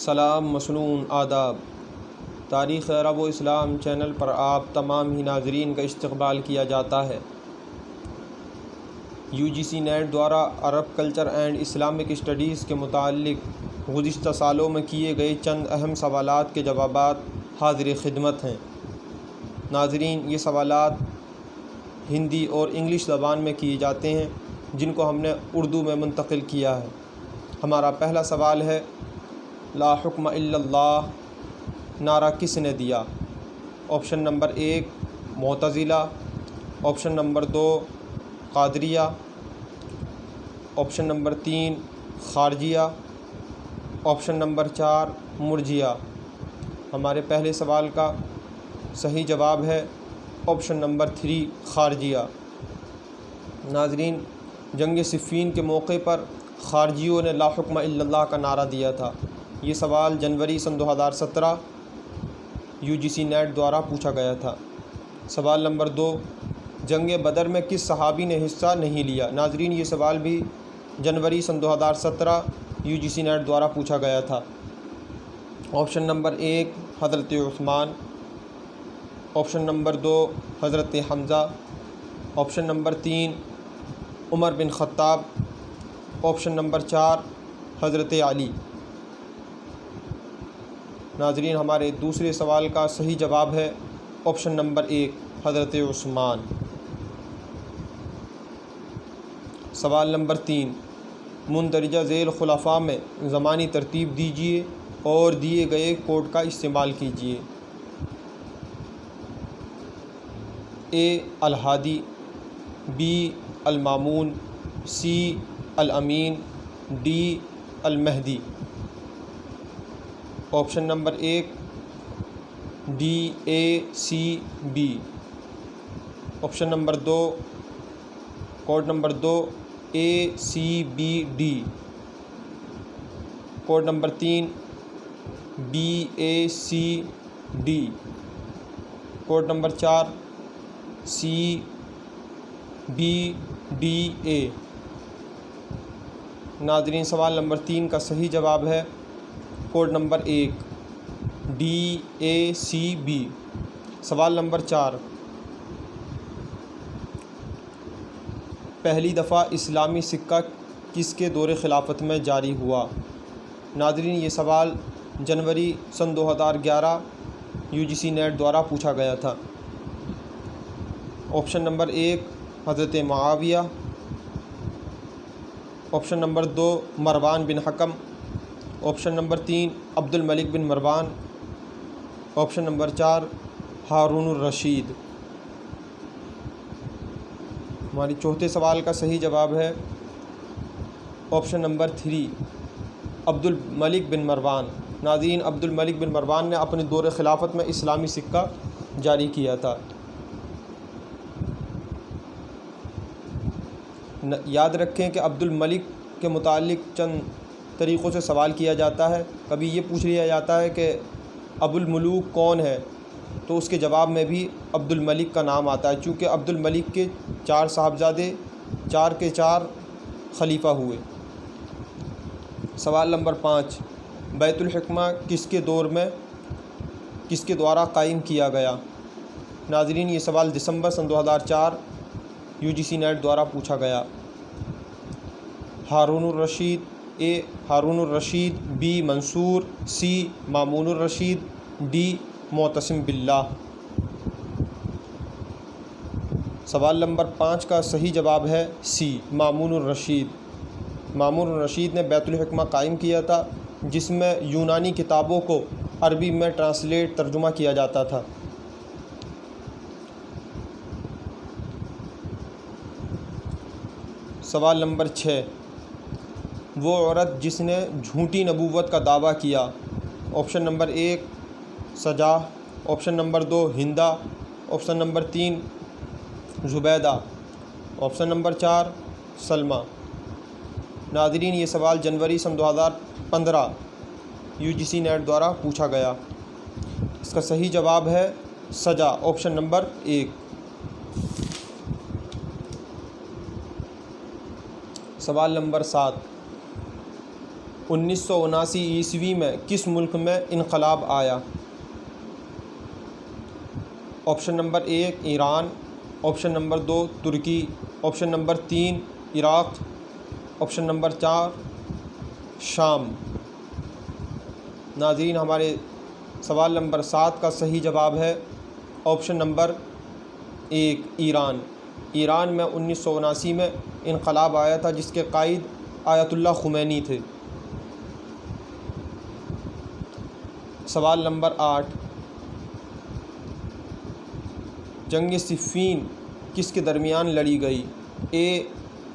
سلام مسنون آداب۔ تاریخ عرب و اسلام چینل پر آپ تمام ہی ناظرین کا استقبال کیا جاتا ہے۔ UGC نیٹ دوارا عرب کلچر اینڈ اسلامک اسٹڈیز کے متعلق گزشتہ سالوں میں کیے گئے چند اہم سوالات کے جوابات حاضر خدمت ہیں۔ ناظرین، یہ سوالات ہندی اور انگلش زبان میں کیے جاتے ہیں جن کو ہم نے اردو میں منتقل کیا ہے۔ ہمارا پہلا سوال ہے، لا حکم الا اللہ نعرہ کس نے دیا؟ آپشن نمبر 1 معتزلہ، آپشن نمبر 2 قادریہ، آپشن نمبر 3 خارجیہ، آپشن نمبر 4 مرجیہ۔ ہمارے پہلے سوال کا صحیح جواب ہے آپشن نمبر 3 خارجیہ۔ ناظرین، جنگ صفین کے موقع پر خارجیوں نے لا حکم الا اللہ کا نعرہ دیا تھا۔ یہ سوال جنوری سن 2017 UGC نیٹ دوارا پوچھا گیا تھا۔ سوال نمبر 2، جنگ بدر میں کس صحابی نے حصہ نہیں لیا؟ ناظرین، یہ سوال بھی جنوری سن 2017 UGC نیٹ دوارا پوچھا گیا تھا۔ آپشن نمبر 1 حضرت عثمان، آپشن نمبر 2 حضرت حمزہ، آپشن نمبر 3 عمر بن خطاب، آپشن نمبر 4 حضرت علی۔ ناظرین، ہمارے دوسرے سوال کا صحیح جواب ہے آپشن نمبر 1 حضرت عثمان۔ سوال نمبر 3، مندرجہ ذیل خلفاء میں زمانی ترتیب دیجیے اور دیے گئے کوڈ کا استعمال کیجیے۔ A الہادی، B المامون، C الامین، D المہدی۔ Option number 1 D A C B، option number 2 code نمبر 2 A C B D، code نمبر 3 B A C D، code نمبر 4 C B D A۔ ناظرین، سوال نمبر 3 کا صحیح جواب ہے code number 1 D A C B۔ سوال نمبر 4، پہلی دفعہ اسلامی سکہ کس کے دور خلافت میں جاری ہوا؟ ناظرین، یہ سوال جنوری سن 2011 UGC نیٹ دوارا پوچھا گیا تھا۔ آپشن نمبر 1 حضرت معاویہ، آپشن نمبر 2 مروان بن حکم، آپشن نمبر 3 عبد الملک بن مروان، آپشن نمبر 4 ہارون الرشید۔ ہماری چوتھے سوال کا صحیح جواب ہے آپشن نمبر 3 عبد الملک بن مروان۔ ناظرین، عبد الملک بن مروان نے اپنے دور خلافت میں اسلامی سکہ جاری کیا تھا۔ یاد رکھیں کہ عبد الملک کے متعلق چند طریقوں سے سوال کیا جاتا ہے۔ کبھی یہ پوچھ لیا جاتا ہے کہ ابو الملوک کون ہے، تو اس کے جواب میں بھی عبد الملک کا نام آتا ہے، چونکہ عبد الملک کے 4 صاحبزادے 4 کے 4 خلیفہ ہوئے۔ سوال نمبر 5، بیت الحکمہ کس کے دور میں کس کے دوارا قائم کیا گیا؟ ناظرین، یہ سوال دسمبر سن 2004 UGC نیٹ دوارا پوچھا گیا۔ ہارون الرشید، A Haroon Rashid, B Mansoor, C Mamun Rashid, D Mutasim باللہ۔ سوال نمبر 5 کا صحیح جواب ہے C مامون الرشید۔ مامون الرشید نے بیت الحکمہ قائم کیا تھا، جس میں یونانی کتابوں کو عربی میں ترجمہ کیا جاتا تھا۔ سوال نمبر 6، وہ عورت جس نے جھوٹی نبوت کا دعویٰ کیا؟ آپشن نمبر 1 سجا، آپشن نمبر 2 ہندا، آپشن نمبر 3 زبیدہ، آپشن نمبر 4 سلمہ۔ ناظرین، یہ سوال جنوری سن 2015 UGC نیٹ دوارا پوچھا گیا۔ اس کا صحیح جواب ہے سجا، آپشن نمبر 1۔ سوال نمبر 7، 1979 میں کس ملک میں انقلاب آیا؟ Option number 1 Iran, option number 2 ترکی، آپشن نمبر 3 عراق، آپشن نمبر 4 شام۔ ناظرین، ہمارے سوال نمبر 7 کا صحیح جواب ہے آپشن نمبر 1 ایران۔ ایران میں 1979 میں انقلاب آیا تھا جس کے قائد آیت اللہ خمینی تھے۔ سوال نمبر 8، جنگ صفین کس کے درمیان لڑی گئی؟ اے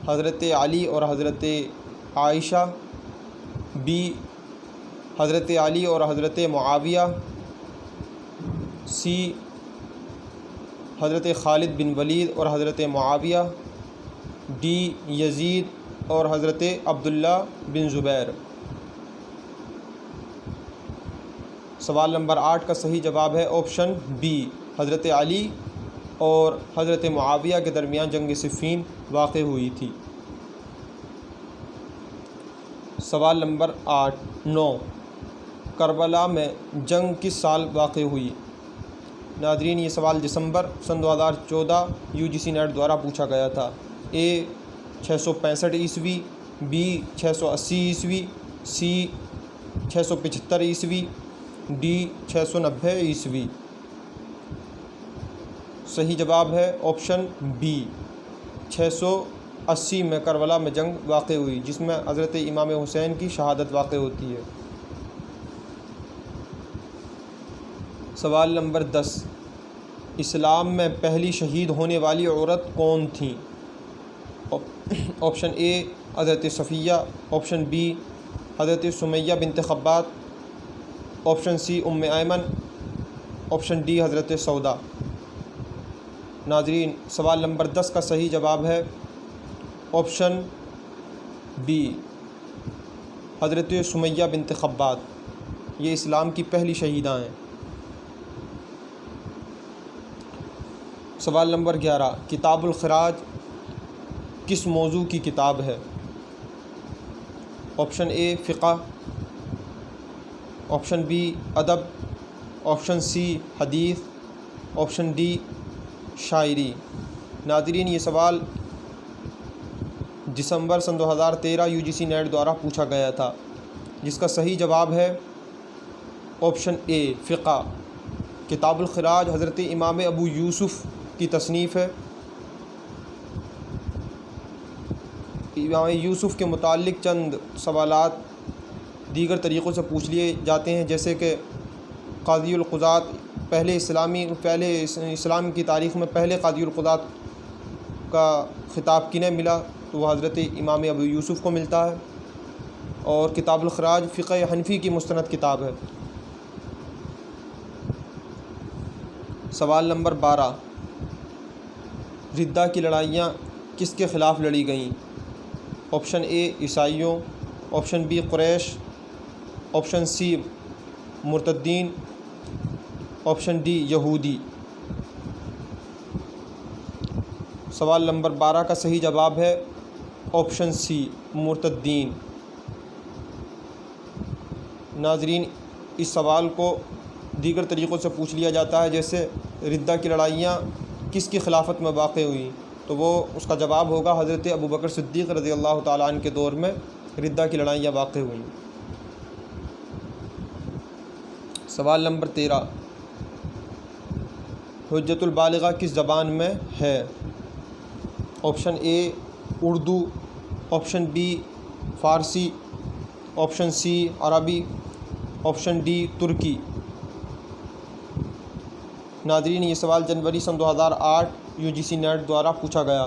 حضرت علی اور حضرت عائشہ، بی حضرت علی اور حضرت معاویہ، سی حضرت خالد بن ولید اور حضرت معاویہ، ڈی یزید اور حضرت عبداللہ بن زبیر۔ سوال نمبر 8 کا صحیح جواب ہے آپشن بی، حضرت علی اور حضرت معاویہ کے درمیان جنگ صفین واقع ہوئی تھی۔ سوال نمبر 9، کربلا میں جنگ کس سال واقع ہوئی؟ ناظرین، یہ سوال دسمبر سن 2014 UGC نیٹ دوارا پوچھا گیا تھا۔ اے 665 عیسوی، بی 680 عیسوی، سی 675 عیسوی، ڈی 690 عیسوی۔ صحیح جواب ہے آپشن بی، 680 میں کربلا میں جنگ واقع ہوئی جس میں حضرت امام حسین کی شہادت واقع ہوتی ہے۔ سوال نمبر 10، اسلام میں پہلی شہید ہونے والی عورت کون تھیں؟ آپشن اے حضرت صفیہ، آپشن بی حضرت سمیہ بنت خبات، آپشن سی ایمن، آپشن ڈی حضرت سودا۔ ناظرین، سوال نمبر 10 کا صحیح جواب ہے آپشن بی، حضرت سمیہ بنت خبات۔ یہ اسلام کی پہلی شہیدہ ہیں۔ سوال نمبر 11، کتاب الخراج کس موضوع کی کتاب ہے؟ آپشن اے فقہ، آپشن بی ادب، آپشن سی حدیث، آپشن ڈی شاعری۔ ناظرین، یہ سوال دسمبر سن 2013 UGC نیٹ دوارا پوچھا گیا تھا جس کا صحیح جواب ہے آپشن اے فقہ۔ کتاب الخراج حضرت امام ابو یوسف کی تصنیف ہے۔ امام یوسف کے متعلق چند سوالات دیگر طریقوں سے پوچھ لیے جاتے ہیں، جیسے کہ قاضی القضات، پہلے اسلام کی تاریخ میں پہلے قاضی القضات کا خطاب کنہیں ملا؟ تو وہ حضرت امام ابو یوسف کو ملتا ہے۔ اور کتاب الخراج فقہ حنفی کی مستند کتاب ہے۔ سوال نمبر 12، ردہ کی لڑائیاں کس کے خلاف لڑی گئیں؟ آپشن اے عیسائیوں، آپشن بی قریش، آپشن سی مرتدین، آپشن ڈی یہودی۔ سوال نمبر 12 کا صحیح جواب ہے آپشن سی مرتدین۔ ناظرین، اس سوال کو دیگر طریقوں سے پوچھ لیا جاتا ہے، جیسے ردہ کی لڑائیاں کس کی خلافت میں واقع ہوئیں؟ تو وہ اس کا جواب ہوگا حضرت ابوبکر صدیق رضی اللہ تعالیٰ عنہ کے دور میں ردہ کی لڑائیاں واقع ہوئیں۔ سوال نمبر 13، حجت البالغہ کس زبان میں ہے؟ آپشن اے اردو، آپشن بی فارسی، آپشن سی عربی، آپشن ڈی ترکی۔ ناظرین، یہ سوال جنوری سن 2008 UGC نیٹ دوارا پوچھا گیا۔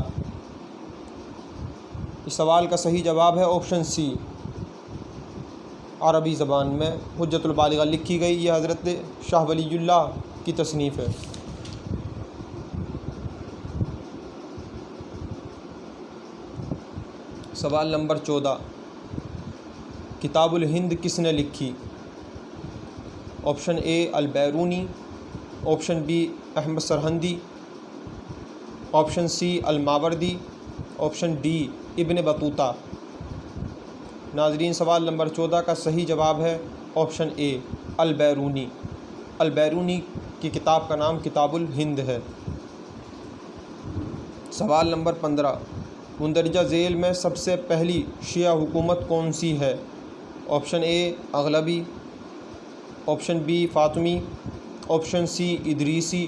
اس سوال کا صحیح جواب ہے آپشن سی، عربی زبان میں حجت البالغہ لکھی گئی۔ یہ حضرت شاہ ولی اللہ کی تصنیف ہے۔ سوال نمبر 14، کتاب الہند کس نے لکھی؟ آپشن اے البیرونی، option B Ahmad Sirhindi, option C الماوردی، آپشن ڈی ابن بطوطہ۔ ناظرین سوال نمبر 14 کا صحیح جواب ہے آپشن اے البیرونی۔ البیرونی کی کتاب کا نام کتاب الہند ہے۔ سوال نمبر 15 مندرجہ ذیل میں سب سے پہلی شیعہ حکومت کون سی ہے؟ آپشن اے اغلبی، آپشن بی فاطمی، آپشن سی ادریسی،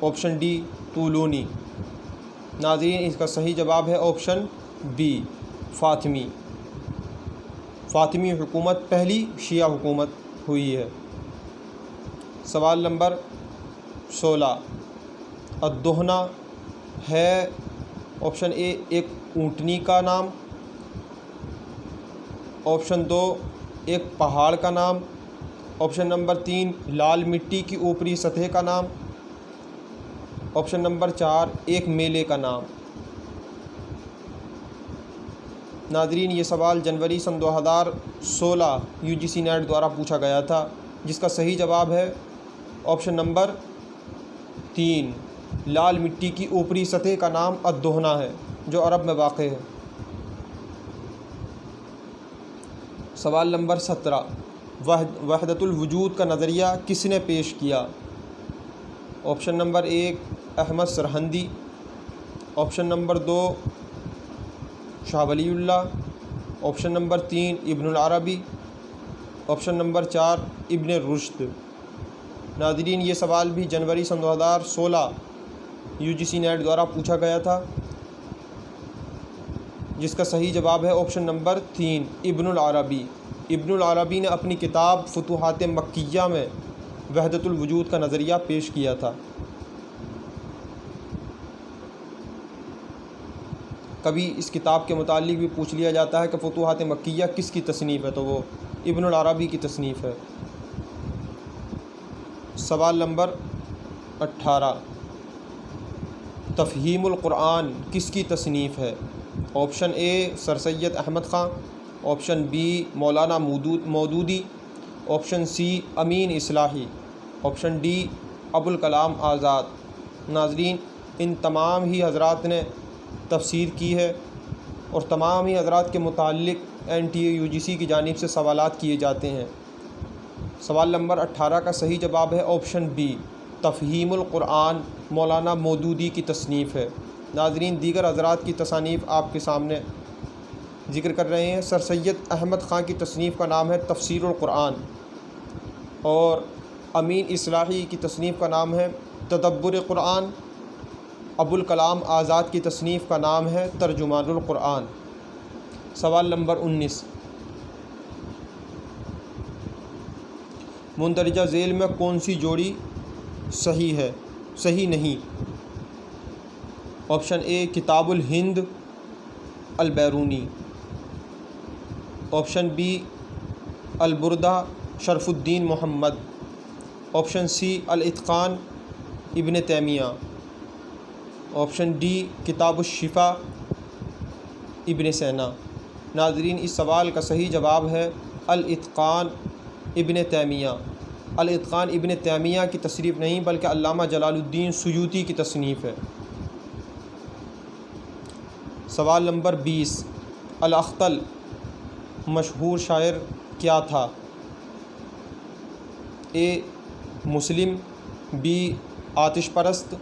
آپشن ڈی طولونی۔ ناظرین اس کا صحیح جواب ہے آپشن بی فاطمی۔ فاطمی حکومت پہلی شیعہ حکومت ہوئی ہے۔ سوال نمبر 16 الدہنہ ہے آپشن اے ایک اونٹنی کا نام، آپشن 2 ایک پہاڑ کا نام، آپشن نمبر 3 لال مٹی کی اوپری سطح کا نام، آپشن نمبر 4 ایک میلے کا نام۔ ناظرین یہ سوال جنوری سن 2016 UGC نیٹ دوارا پوچھا گیا تھا، جس کا صحیح جواب ہے آپشن نمبر 3 لال مٹی کی اوپری سطح کا نام الدہنہ ہے، جو عرب میں واقع ہے۔ سوال نمبر 17 وحدت الوجود کا نظریہ کس نے پیش کیا؟ Option number 1 Ahmad Sirhindi, option number 2 Shah Waliullah, option نمبر 3 ابن العربی، آپشن نمبر 4 ابن رشد۔ ناظرین یہ سوال بھی جنوری سن 2016 UGC نیٹ دوارا پوچھا گیا تھا، جس کا صحیح جواب ہے آپشن نمبر 3 ابن العربی۔ ابن العربی نے اپنی کتاب فتوحات مکیہ میں وحدت الوجود کا نظریہ پیش کیا تھا۔ کبھی اس کتاب کے متعلق بھی پوچھ لیا جاتا ہے کہ فتوحات مکیہ کس کی تصنیف ہے، تو وہ ابن العربی کی تصنیف ہے۔ سوال نمبر 18 تفہیم القرآن کس کی تصنیف ہے؟ آپشن اے سر سید Ahmad Khan, option B Maulana Maududi, option C امین اصلاحی، آپشن ڈی ابوالکلام آزاد۔ ناظرین ان تمام ہی حضرات نے تفسیر کی ہے، اور تمام ہی حضرات کے متعلق NTA UGC کی جانب سے سوالات کیے جاتے ہیں۔ سوال نمبر 18 کا صحیح جواب ہے آپشن بی تفہیم القرآن مولانا مودودی کی تصنیف ہے۔ ناظرین دیگر حضرات کی تصانیف آپ کے سامنے ذکر کر رہے ہیں۔ سر سید احمد خان کی تصنیف کا نام ہے تفسیر القرآن، اور امین اصلاحی کی تصنیف کا نام ہے تدبر قرآن، ابوالکلام آزاد کی تصنیف کا نام ہے ترجمان القرآن۔ سوال نمبر 19 مندرجہ ذیل میں کون سی جوڑی صحیح نہیں؟ آپشن اے کتاب الہند Albiruni, option be البردہ Sharaf Uddin Muhammad, option C الاتقان ابن تیمیہ، آپشن ڈی کتاب الشفا ابن سینا۔ ناظرین اس سوال کا صحیح جواب ہے الاتقان ابن تیمیہ۔ الاتقان ابن تیمیہ کی تصنیف نہیں بلکہ علامہ جلال الدین سیوطی کی تصنیف ہے۔ سوال نمبر 20 الاخطل مشہور شاعر کیا تھا؟ اے مسلم، بی آتش پرست،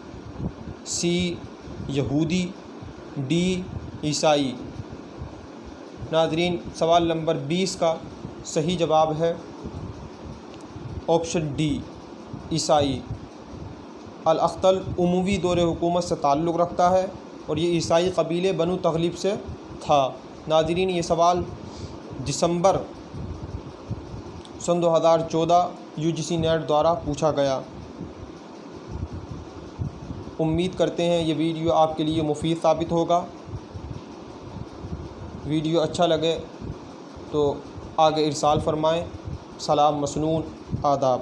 سی یہودی، ڈی عیسائی۔ ناظرین سوال نمبر 20 کا صحیح جواب ہے آپشن ڈی عیسائی۔ الاخطل عموی دور حکومت سے تعلق رکھتا ہے، اور یہ عیسائی قبیلے بنو تغلب سے تھا۔ ناظرین یہ سوال دسمبر سن 2014 UGC نیٹ دوارا پوچھا گیا۔ امید کرتے ہیں یہ ویڈیو آپ کے لیے مفید ثابت ہوگا۔ ویڈیو اچھا لگے تو آگے ارسال فرمائیں۔ سلام مسنون، آداب۔